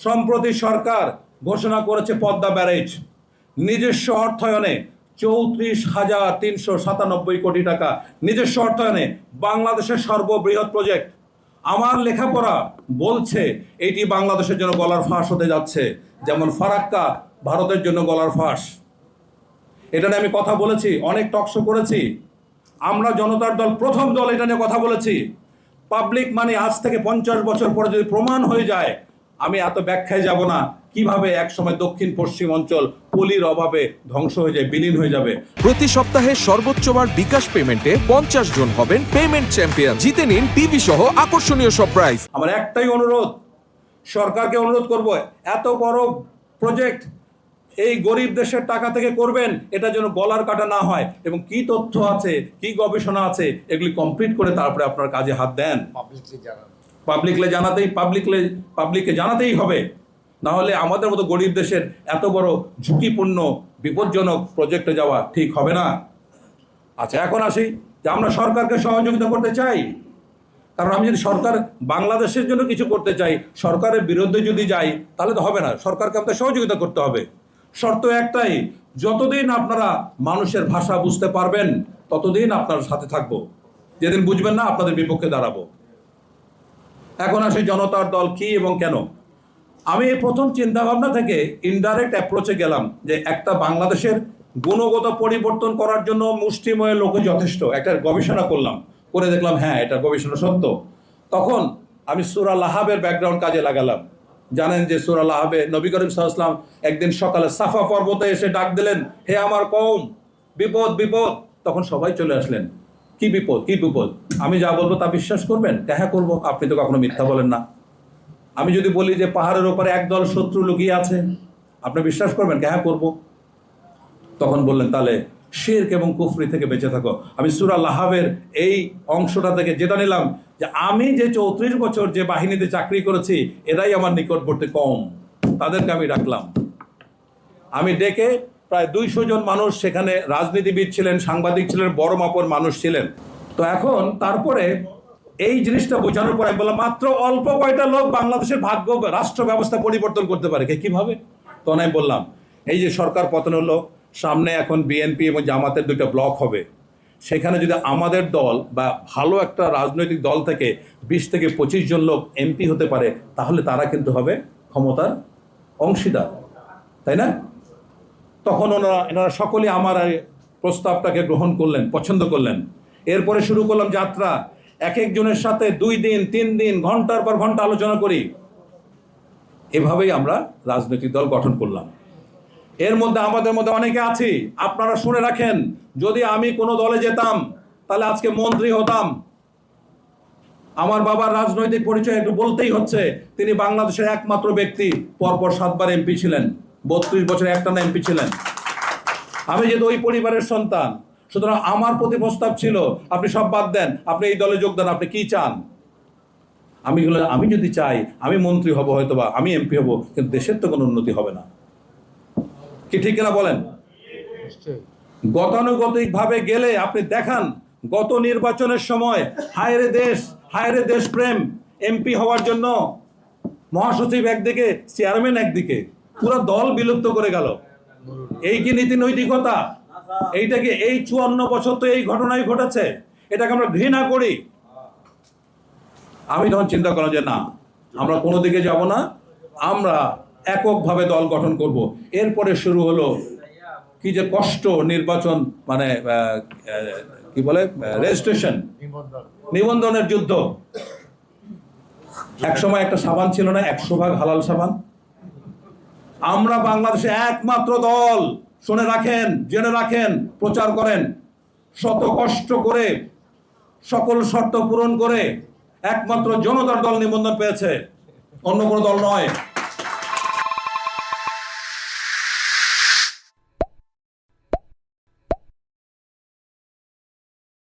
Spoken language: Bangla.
সম্প্রতি সরকার ঘোষণা করেছে পদ্মা ব্যারেজ নিজস্ব অর্থায়নে 34,397 কোটি টাকা নিজস্ব অর্থায়নে বাংলাদেশের সর্ববৃহৎ প্রজেক্ট। আমার লেখাপড়া বলছে এটি বাংলাদেশের জন্য গলার ফাঁস হতে যাচ্ছে, যেমন ফারাক্কা ভারতের জন্য গলার ফাঁস। এটা নিয়ে আমি কথা বলেছি, অনেক টকশো করেছি। আমরা জনতার দল প্রথম দল এটা নিয়ে কথা বলেছি। পাবলিক মানি আজ থেকে 50 বছর পরে যদি প্রমাণ হয়ে যায়, আমি এত ব্যাখ্যায় যাব না কিভাবে একসময় দক্ষিণ পশ্চিম অঞ্চল পলির অভাবে ধ্বংস হয়ে যায়, বিলীন হয়ে যাবে। প্রতি সপ্তাহে সর্বোচ্চবার বিকাশ পেমেন্টে 50 জন হবেন পেমেন্ট চ্যাম্পিয়ন। জিতে নিন টিভি সহ আকর্ষণীয় সব প্রাইজ। আমার একটাই অনুরোধ, সরকারকে অনুরোধ করব, এত বড় প্রজেক্ট এই গরিব দেশের টাকা থেকে করবেন, এটা যেন গলার কাটা না হয়, এবং কি তথ্য আছে, কি গবেষণা আছে, এগুলি কমপ্লিট করে তারপরে আপনার কাজে হাত দেন। পাবলিককে জানাতেই হবে, না হলে আমাদের মতো গরিব দেশের এত বড় ঝুঁকিপূর্ণ বিপজ্জনক প্রজেক্টে যাওয়া ঠিক হবে না। আচ্ছা, এখন আসি যে আমরা সরকারকে সহযোগিতা করতে চাই, কারণ আমি যদি সরকার বাংলাদেশের জন্য কিছু করতে চাই, সরকারের বিরুদ্ধে যদি যাই তাহলে তো হবে না। সরকারকে আমাদের সহযোগিতা করতে হবে। শর্ত একটাই, যতদিন আপনারা মানুষের ভাষা বুঝতে পারবেন ততদিন আপনার সাথে থাকবো, যেদিন বুঝবেন না আপনাদের বিপক্ষে দাঁড়াবো। এখন আসি জনতার দল কি এবং কেন। আমি এই প্রথম চিন্তাভাবনা থেকে ইনডাইরেক্ট অ্যাপ্রোচে গেলাম যে একটা বাংলাদেশের গুণগত পরিবর্তন করার জন্য মুষ্টিমেয় লোক যথেষ্ট। একটা গবেষণা করলাম, করে দেখলাম হ্যাঁ, এটা গবেষণা সত্য। তখন আমি সূরা লাহাবের ব্যাকগ্রাউন্ড কাজে লাগালাম। জানেন যে সূরা লাহাবে নবী করিম সাল্লাল্লাহু আলাইহি ওয়াসাল্লাম একদিন সকালে সাফা পর্বতে এসে ডাক দিলেন, হে আমার কওম, বিপদ বিপদ। তখন সবাই চলে আসলেন, কি বিপদ কি বিপদ? আমি যা বলবো তা বিশ্বাস করবেন? হ্যাঁ করবো, আপনি তো কখনো মিথ্যা বলেন না। আমি যদি বলি যে পাহাড়ের ওপরে একদল শত্রু লুকিয়ে আছে, আপনি বিশ্বাস করবেন? হ্যাঁ করবো। তখন বললেন তাহলে শিরক এবং কুফরি থেকে বেঁচে থাকো। আমি সূরা লাহাবের এই অংশটা থেকে যেটা নিলাম যে আমি যে 34 বছর যে বাহিনীতে চাকরি করেছি, এরাই আমার নিকটবর্তী কওম, তাদেরকে আমি ডাকলাম। আমি ডেকে প্রায় 200 জন মানুষ, সেখানে রাজনীতিবিদ ছিলেন, সাংবাদিক ছিলেন, বড় মাপের মানুষ ছিলেন। তো এখন তারপরে এই জিনিসটা বোঝানোর পর আমি বললাম, মাত্র অল্প কয়টা লোক বাংলাদেশের ভাগ্য রাষ্ট্র ব্যবস্থা পরিবর্তন করতে পারে, কিভাবে? তখন আমি বললাম, এই যে সরকার পতন হলো, সামনে এখন বিএনপি এবং জামাতের 2টা ব্লক হবে, সেখানে যদি আমাদের দল বা ভালো একটা রাজনৈতিক দল থেকে 20 থেকে 25 জন লোক এমপি হতে পারে, তাহলে তারা কিন্তু হবে ক্ষমতার অংশীদার, তাই না? তখন এনারা সকলেই আমার প্রস্তাবটাকে গ্রহণ করলেন, পছন্দ করলেন। এরপরে শুরু করলাম যাত্রা। এক একজনের সাথে 2 দিন 3 দিন ঘন্টার পর ঘন্টা আলোচনা করি। এভাবেই আমরা রাজনৈতিক দল গঠন করলাম। এর মধ্যে আমাদের মধ্যে অনেকে আছি, আপনারা শুনে রাখেন, যদি আমি কোনো দলে যেতাম তাহলে আজকে মন্ত্রী হতাম। আমার বাবার রাজনৈতিক পরিচয় একটু বলতেই হচ্ছে, তিনি বাংলাদেশের একমাত্র ব্যক্তি পরপর 7 বার এমপি ছিলেন, 32 বছর একটানা এমপি ছিলেন। আমি যেহেতু ওই পরিবারের সন্তান, সুতরাং আমার প্রতি প্রস্তাব ছিল, আপনি সব বাদ দেন, আপনি এই দলে যোগ দেন, আপনি কি চান? আমি যদি চাই আমি মন্ত্রী হব, হয়তোবা আমি এমপি হব, কিন্তু দেশের তো কোনো উন্নতি হবে না। কি ঠিক কিনা বলেন? গতানুগতিক ভাবে গেলে আপনি দেখান, গত নির্বাচনের সময় হায়রে দেশ প্রেম, এমপি হওয়ার জন্য মহাসচিব একদিকে, চেয়ারম্যান একদিকে, পুরো দল বিলুপ্ত করে গেল। এই কি নীতি নৈতিকতা? এইটাকে এই 54 বছর তো এই ঘটনাই ঘটেছে, এটাকে আমরা ঘৃণা করি। আমি তখন চিন্তা করলাম যে না, আমরা কোনো দিকে যাব না, আমরা এককভাবে দল গঠন করব। এরপরে শুরু হলো কি যে কষ্ট, নির্বাচন মানে কি বলে রেজিস্ট্রেশন, নিবন্ধনের যুদ্ধ। এক সময় একটা সাবান ছিল না, 100 ভাগ হালাল সাবান। আমরা বাংলাদেশে একমাত্র দল, শুনে রাখেন, জেনে রাখেন, প্রচার করেন, শত কষ্ট করে সকল শর্ত পূরণ করে একমাত্র জনতার দল নিবন্ধন পেয়েছে, অন্য কোনো দল নয়।